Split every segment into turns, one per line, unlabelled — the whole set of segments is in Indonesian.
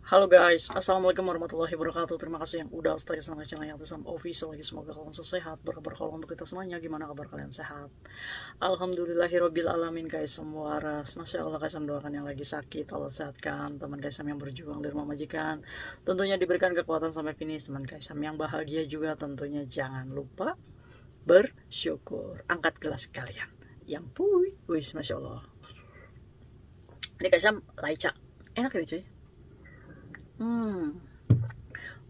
Halo guys, assalamualaikum warahmatullahi wabarakatuh. Terima kasih yang udah stay sama channel yang Sam Official lagi. Semoga kalian sehat, berkabar untuk kita semuanya. Gimana kabar kalian, sehat? Alhamdulillahirabbil alamin guys, semua waras. Masya Allah guys, doakan yang lagi sakit Allah sehatkan, teman guys yang berjuang di rumah majikan tentunya diberikan kekuatan sampai finish. Teman guys yang bahagia juga tentunya jangan lupa bersyukur. Angkat gelas kalian yang puy, wis masya Allah. Ini guys laica, enak ini cuy.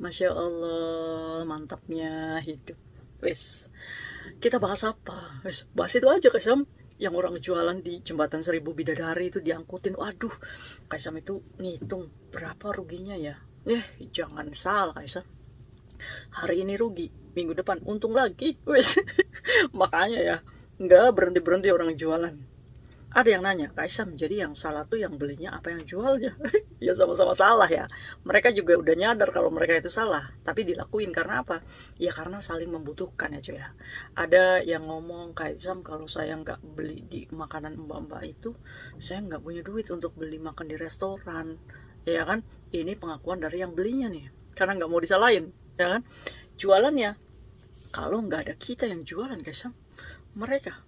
Masya Allah, mantapnya hidup. Wes, kita bahas apa? Wes, bahas itu aja Kaisam. Yang orang jualan di jembatan 1000 Bidadari itu diangkutin. Waduh, Kaisam itu ngitung berapa ruginya ya. Jangan salah Kaisam. Hari ini rugi, minggu depan untung lagi. Wes, makanya ya, nggak berhenti-berhenti orang jualan. Ada yang nanya, Kaisam, jadi yang salah tuh yang belinya apa yang jualnya? Ya sama-sama salah ya. Mereka juga udah nyadar kalau mereka itu salah, tapi dilakuin karena apa? Ya karena saling membutuhkan ya cuy ya. Ada yang ngomong, Kaisam, kalau saya nggak beli di makanan mbak-mbak itu, saya nggak punya duit untuk beli makan di restoran. Ya kan? Ini pengakuan dari yang belinya nih. Karena nggak mau disalahin, ya kan? Jualannya, kalau nggak ada kita yang jualan, Kaisam, mereka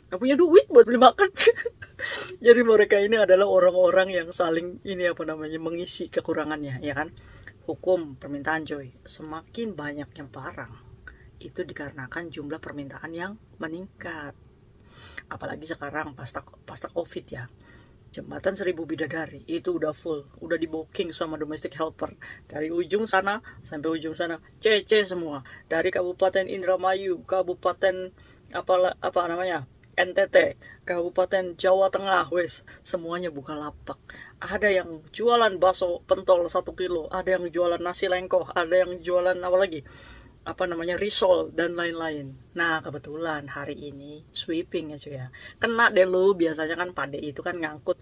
nggak punya duit buat beli makan. Jadi mereka ini adalah orang-orang yang saling mengisi kekurangannya, ya kan? Hukum permintaan coy, semakin banyak yang barang itu dikarenakan jumlah permintaan yang meningkat. Apalagi sekarang pasca covid ya, jembatan 1000 Bidadari itu udah full, udah di booking sama domestic helper dari ujung sana sampai ujung sana, CC semua, dari Kabupaten Indramayu, Kabupaten apa namanya, NTT, Kabupaten Jawa Tengah, wes semuanya buka lapak. Ada yang jualan bakso pentol 1 kilo, ada yang jualan nasi lengkoh, ada yang jualan apa lagi, risol dan lain-lain. Nah kebetulan hari ini sweeping ya cuy ya. Kena deh lu, biasanya kan Pade itu kan ngangkut,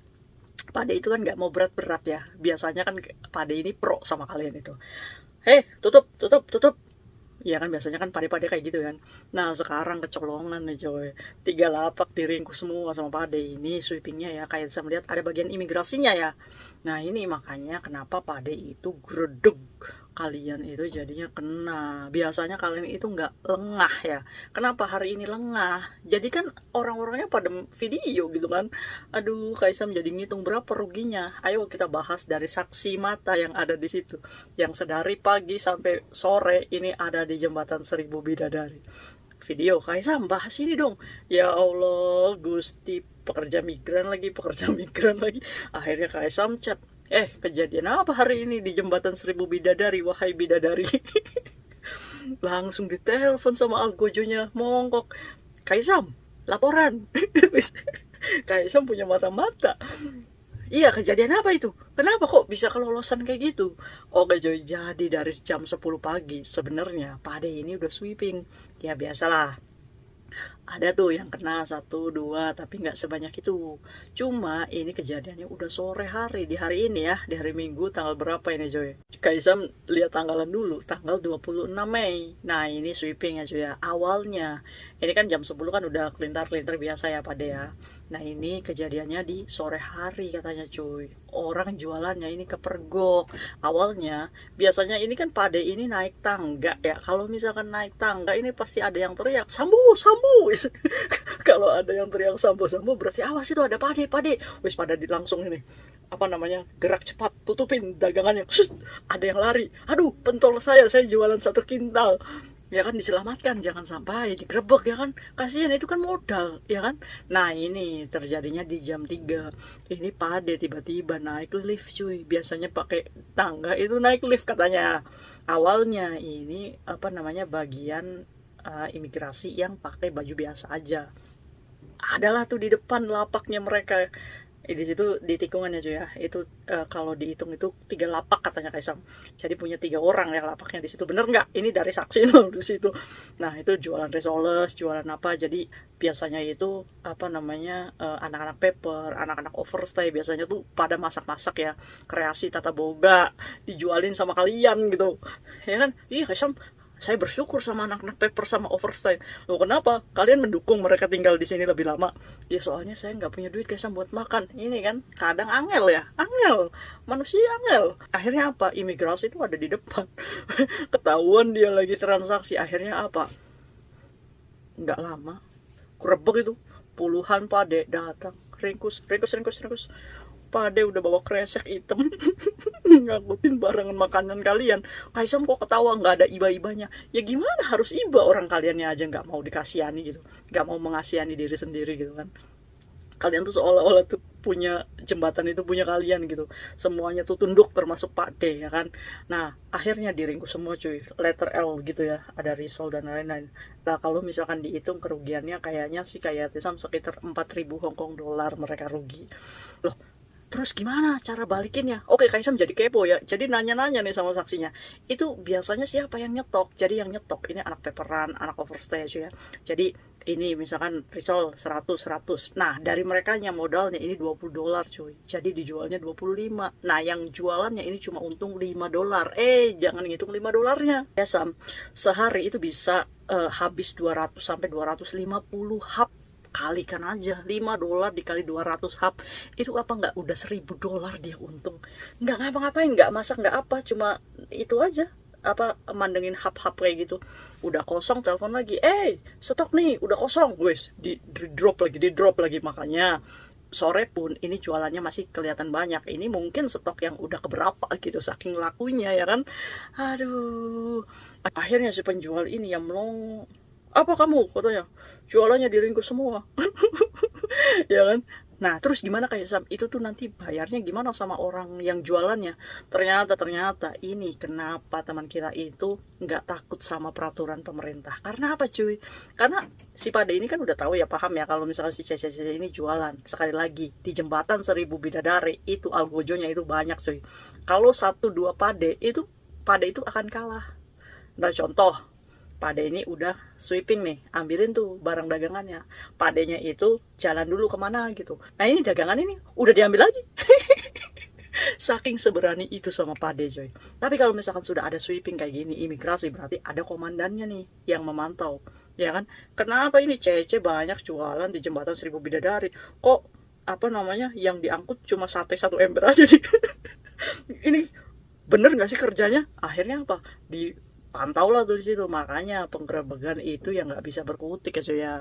Pade itu kan nggak mau berat-berat ya. Biasanya kan Pade ini pro sama kalian itu. Tutup, tutup, tutup. Iya kan biasanya kan pade-pade kayak gitu kan. Nah sekarang kecolongan nih coy, 3 lapak diringkus semua sama pade. Ini sweepingnya ya, kayak saya melihat ada bagian imigrasinya ya. Nah ini makanya kenapa pade itu gredeg, kalian itu jadinya kena. Biasanya kalian itu nggak lengah ya, kenapa hari ini lengah? Jadi kan orang-orangnya pada video gitu kan. Aduh Kaisam jadi ngitung berapa ruginya. Ayo kita bahas dari saksi mata yang ada di situ, yang sedari pagi sampai sore ini ada di jembatan 1000 Bidadari. Video Kaisam bahas ini dong. Ya Allah Gusti, pekerja migran lagi. Akhirnya Kaisam chat, kejadian apa hari ini di jembatan 1000 Bidadari, wahai bidadari? Langsung ditelepon sama algojonya, mongkok, Kaisam laporan. Kaisam punya mata-mata. Iya, kejadian apa itu? Kenapa kok bisa kelolosan kayak gitu? Oke Joy, jadi dari jam 10 pagi sebenarnya Pade ini udah sweeping. Ya biasalah, ada tuh yang kena 1, 2, tapi nggak sebanyak itu. Cuma ini kejadiannya udah sore hari, di hari ini ya, di hari Minggu tanggal berapa ini Joy? Kaisam lihat tanggalan dulu, tanggal 26 Mei. Nah ini sweeping ya Joy ya. Awalnya ini kan jam 10 kan udah kelintar-kelintar biasa ya Pade ya. Nah ini kejadiannya di sore hari katanya cuy. Orang jualannya ini kepergok. Awalnya biasanya ini kan Pade ini naik tangga ya. Kalau misalkan naik tangga ini pasti ada yang teriak sambu sambu. Kalau ada yang teriak sambu sambu berarti awas itu ada Pade Pade. Wis pada langsung ini gerak cepat tutupin dagangannya. Shhh, ada yang lari. Aduh pentol saya jualan 1 kintal. Ya kan diselamatkan, jangan sampai digerebek ya kan, kasihan itu kan modal ya kan. Nah ini terjadinya di jam 3. Ini Pade tiba-tiba naik lift cuy, biasanya pakai tangga, itu naik lift katanya. Awalnya ini bagian imigrasi yang pakai baju biasa aja, adalah tuh di depan lapaknya mereka. Di situ di tikungannya cuy ya, itu kalau dihitung itu 3 lapak katanya Kaisam. Jadi punya 3 orang ya lapaknya di situ. Bener nggak? Ini dari saksi loh di situ. Nah itu jualan risoles, jualan apa? Jadi biasanya itu anak-anak paper, anak-anak overstay biasanya tuh pada masak-masak ya, kreasi tata boga dijualin sama kalian gitu, ya kan? Iya Kaisam saya bersyukur sama anak-anak paper sama oversight. Loh kenapa? Kalian mendukung mereka tinggal di sini lebih lama? Ya soalnya saya nggak punya duit Kaisam buat makan. Ini kan kadang angel ya, angel, manusia angel. Akhirnya apa? Imigrasi itu ada di depan. Ketahuan dia lagi transaksi. Akhirnya apa? Nggak lama, kurebek itu puluhan pade datang, ringkus. Pade udah bawa kresek hitam ngangkutin barangan makanan kalian. Kaisam kok ketawa, nggak ada iba-ibanya. Ya gimana, harus iba, orang kaliannya aja nggak mau dikasihani gitu, nggak mau mengasihani diri sendiri gitu kan. Kalian tuh seolah-olah tuh punya jembatan itu punya kalian gitu, semuanya tuh tunduk termasuk Pak D ya kan. Nah akhirnya diringkus semua cuy, letter L gitu ya, ada Rizal dan lain-lain. Nah kalau misalkan dihitung kerugiannya kayaknya sih kayak sekitar 4.000 Hong Kong dollar mereka rugi. Loh terus gimana cara balikinnya? Oke, Kaisam jadi kepo ya. Jadi nanya-nanya nih sama saksinya. Itu biasanya siapa yang nyetok? Jadi yang nyetok ini anak paperan, anak overstage ya. Jadi ini misalkan Rizal 100. Nah, dari mereka yang modalnya ini 20 dolar cuy. Jadi dijualnya 25. Nah, yang jualannya ini cuma untung 5 dolar. Jangan ngitung 5 dolarnya. Ya, Sam. Sehari itu bisa habis 200 sampai 250 hap. Kalikan aja 5 dolar dikali 200 hub, itu apa nggak udah 1.000 dolar dia untung. Nggak ngapa-ngapain, nggak masak, nggak apa, cuma itu aja, apa, mandengin hub-hub kayak gitu. Udah kosong telepon lagi, stok nih udah kosong, wes di drop lagi. Makanya sore pun ini jualannya masih kelihatan banyak. Ini mungkin stok yang udah keberapa gitu saking lakunya ya kan. Aduh, akhirnya si penjual ini yang melong, apa kamu katanya, jualannya diringkus semua. Ya kan. Nah terus gimana kayak Sam, itu tuh nanti bayarnya gimana sama orang yang jualannya. Ternyata ini kenapa teman kita itu nggak takut sama peraturan pemerintah. Karena apa cuy? Karena si Pade ini kan udah tahu ya, paham ya, kalau misalnya si Cece ini jualan, sekali lagi di jembatan 1.000 bidadari itu algojonya itu banyak cuy. Kalau 1-2 Pade itu akan kalah. Nah contoh, Pade ini udah sweeping nih, ambilin tuh barang dagangannya. Padenya itu jalan dulu kemana gitu. Nah ini dagangan ini udah diambil lagi. Saking seberani itu sama Pade coy. Tapi kalau misalkan sudah ada sweeping kayak gini, imigrasi, berarti ada komandannya nih yang memantau. Ya kan? Kenapa ini Cece banyak jualan di jembatan 1.000 bidadari? Kok apa namanya yang diangkut cuma sate 1 ember aja nih. Ini bener nggak sih kerjanya? Akhirnya apa? Pantau lah tuh di situ. Makanya penggerebekan itu yang nggak bisa berkutik ya cuy ya.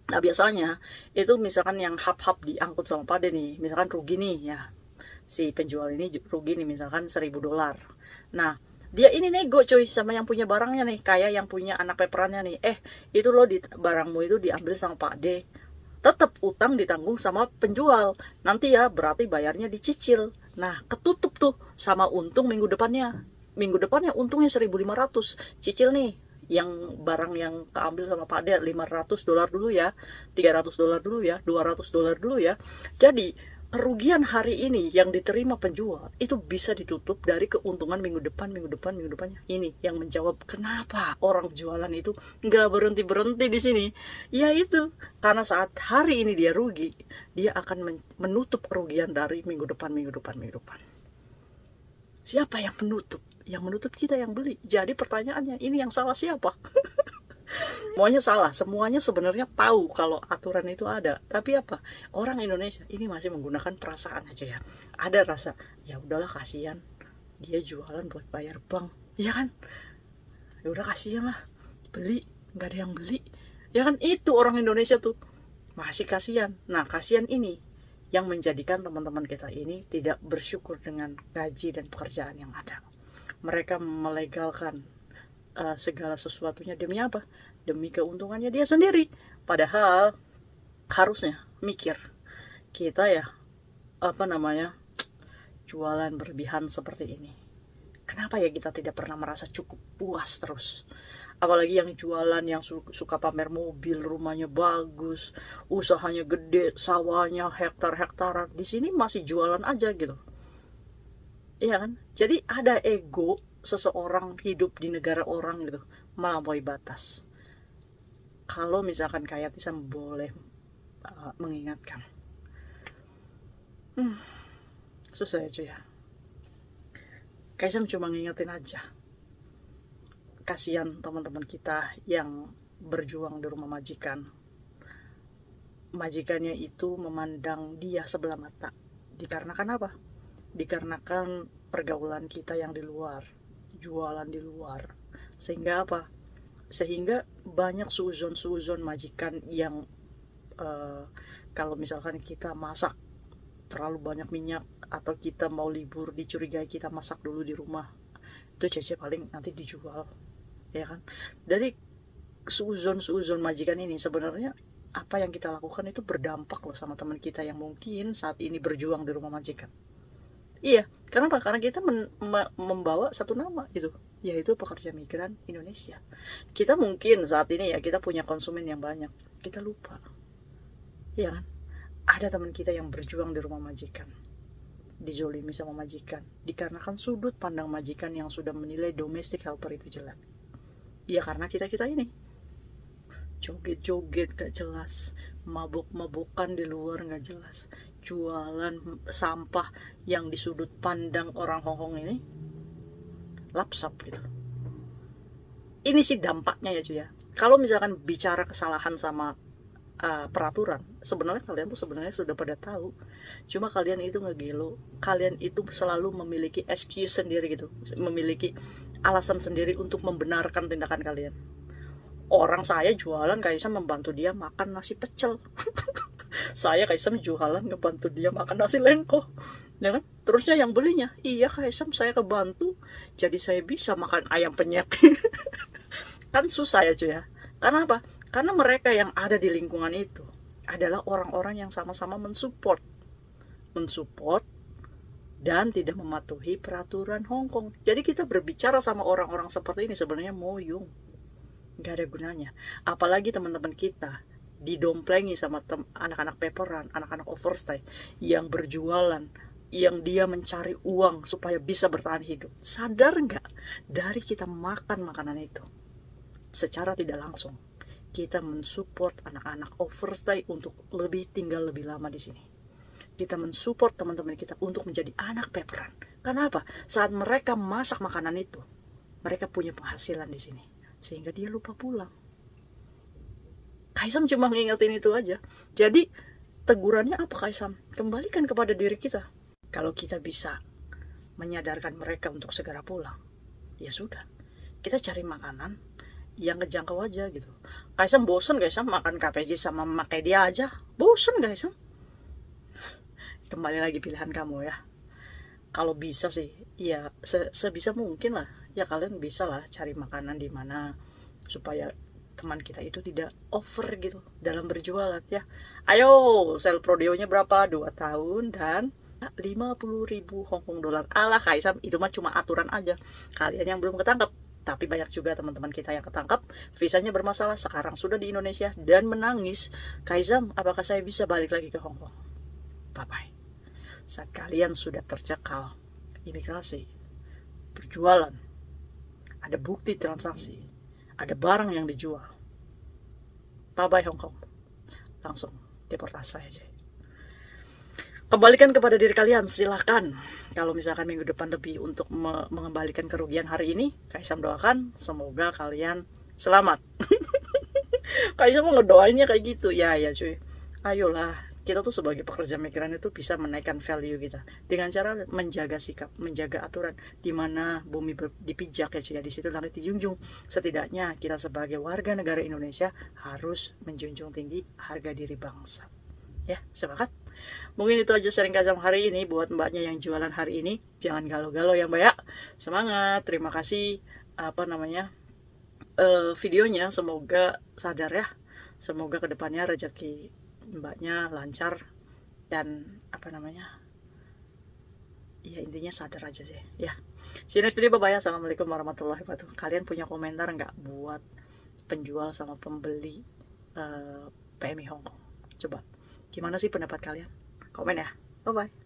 Nah biasanya itu misalkan yang hap-hap diangkut sama Pade nih, misalkan rugi nih ya, si penjual ini rugi nih misalkan 1.000 dolar. Nah dia ini nego cuy sama yang punya barangnya nih, kayak yang punya anak paperannya nih, itu loh barangmu itu diambil sama Pade, tetap utang ditanggung sama penjual, nanti ya berarti bayarnya dicicil. Nah ketutup tuh sama untung minggu depannya untungnya 1.500, cicil nih yang barang yang keambil sama Pak De 500 dolar dulu ya, 300 dolar dulu ya, 200 dolar dulu ya. Jadi kerugian hari ini yang diterima penjual itu bisa ditutup dari keuntungan minggu depannya. Ini yang menjawab kenapa orang jualan itu nggak berhenti di sini. Ya itu karena saat hari ini dia rugi, dia akan menutup kerugian dari minggu depan. Siapa yang menutup? Yang menutup kita yang beli. Jadi pertanyaannya, ini yang salah siapa? Semuanya salah. Semuanya sebenarnya tahu kalau aturan itu ada. Tapi apa? Orang Indonesia ini masih menggunakan perasaan aja ya. Ada rasa, ya udahlah kasihan. Dia jualan buat bayar bank. Ya kan? Ya udah kasihan lah. Beli, nggak ada yang beli. Ya kan? Itu orang Indonesia tuh. Masih kasihan. Nah, kasihan ini yang menjadikan teman-teman kita ini tidak bersyukur dengan gaji dan pekerjaan yang ada. Mereka melegalkan segala sesuatunya demi apa? Demi keuntungannya dia sendiri. Padahal harusnya mikir, kita ya jualan berlebihan seperti ini. Kenapa ya kita tidak pernah merasa cukup puas terus? Apalagi yang jualan yang suka pamer mobil, rumahnya bagus, usahanya gede, sawahnya hektar-hektaran. Di sini masih jualan aja gitu. Iya kan? Jadi ada ego seseorang hidup di negara orang gitu, melampaui batas. Kalau misalkan kayak Tisam boleh mengingatkan. Susah aja ya. Kaisam cuma ngingetin aja. kasihan teman-teman kita yang berjuang di rumah majikan. Majikannya itu memandang dia sebelah mata. Dikarenakan apa? Dikarenakan pergaulan kita yang di luar, jualan di luar. Sehingga apa? Sehingga banyak suuzon-suuzon majikan yang kalau misalkan kita masak terlalu banyak minyak, atau kita mau libur dicurigai kita masak dulu di rumah, itu cece paling nanti dijual, ya kan? Dari suuzon majikan ini sebenarnya apa yang kita lakukan itu berdampak loh sama teman kita yang mungkin saat ini berjuang di rumah majikan. Iya, kenapa? Karena kita membawa satu nama gitu, yaitu pekerja migran Indonesia. Kita mungkin saat ini ya kita punya konsumen yang banyak, kita lupa, iya kan? Ada teman kita yang berjuang di rumah majikan, dijolimi sama majikan, dikarenakan sudut pandang majikan yang sudah menilai domestic helper itu jelek. Ya karena kita ini joget-joget gak jelas, mabuk-mabukan di luar gak jelas, jualan sampah yang di sudut pandang orang Hongkong ini lapsap gitu. Ini sih dampaknya ya cuy ya. Kalau misalkan bicara kesalahan sama peraturan, sebenarnya kalian tuh sebenarnya sudah pada tahu, cuma kalian itu ngegelo, kalian itu selalu memiliki excuse sendiri gitu, memiliki alasan sendiri untuk membenarkan tindakan kalian. Orang saya jualan, Kaisa membantu dia makan nasi pecel. Saya Kaisa jualan ngebantu dia makan nasi lengko, ya kan? Terusnya yang belinya, iya Kaisa saya kebantu, jadi saya bisa makan ayam penyet. Kan susah ya cuy ya. Karena apa? Karena mereka yang ada di lingkungan itu adalah orang-orang yang sama-sama mensupport dan tidak mematuhi peraturan Hongkong. Jadi kita berbicara sama orang-orang seperti ini sebenarnya moyung, nggak ada gunanya. Apalagi teman-teman kita didomplengi sama anak-anak paperan, anak-anak overstay yang berjualan, yang dia mencari uang supaya bisa bertahan hidup. Sadar nggak? Dari kita makan makanan itu, secara tidak langsung kita mensupport anak-anak overstay untuk tinggal lebih lama di sini. Kita mensupport teman-teman kita untuk menjadi anak paperan. Karena apa? Saat mereka masak makanan itu, mereka punya penghasilan di sini, sehingga dia lupa pulang. Kaisam cuma ngingetin itu aja. Jadi tegurannya apa Kaisam? Kembalikan kepada diri kita. Kalau kita bisa menyadarkan mereka untuk segera pulang, ya sudah, kita cari makanan yang ngejangkau aja gitu. Kaisam bosen Kaisam makan KPJ sama makai dia aja, bosen Kaisam. Kembali lagi pilihan kamu ya. Kalau bisa sih, ya sebisa mungkin lah, ya kalian bisa lah cari makanan di mana supaya teman kita itu tidak over gitu dalam berjualan ya. Ayo, sel prodionya berapa? 2 tahun dan 50.000 Hongkong dolar. Alah Kaisam, itu mah cuma aturan aja. Kalian yang belum ketangkep. Tapi banyak juga teman-teman kita yang ketangkap, visanya bermasalah, sekarang sudah di Indonesia dan menangis, Kaisam, apakah saya bisa balik lagi ke Hongkong? Bye-bye. Saat kalian sudah tercekal imigrasi, berjualan, ada bukti transaksi, ada barang yang dijual, bye-bye Hongkong. Langsung deportasi aja. Kembalikan kepada diri kalian, silahkan. Kalau misalkan minggu depan lebih untuk mengembalikan kerugian hari ini, Kaisam doakan semoga kalian selamat. Kaisam mau ngedoainnya kayak gitu ya cuy. Ayolah, kita tuh sebagai pekerja migran itu bisa menaikkan value kita dengan cara menjaga sikap, menjaga aturan, di mana bumi dipijak ya cuy, di situ langit dijunjung. Setidaknya kita sebagai warga negara Indonesia harus menjunjung tinggi harga diri bangsa. Ya, sepakat? Mungkin itu aja sharing Kaisam hari ini. Buat mbaknya yang jualan hari ini, jangan galau-galau ya mbak ya. Semangat, terima kasih videonya. Semoga sadar ya, semoga kedepannya rezeki mbaknya lancar dan ya intinya sadar aja sih ya. See you next video, bye bye. Assalamualaikum warahmatullahi wabarakatuh. Kalian punya komentar nggak buat penjual sama pembeli PMI Hongkong? Coba gimana sih pendapat kalian? Komen ya. Bye bye.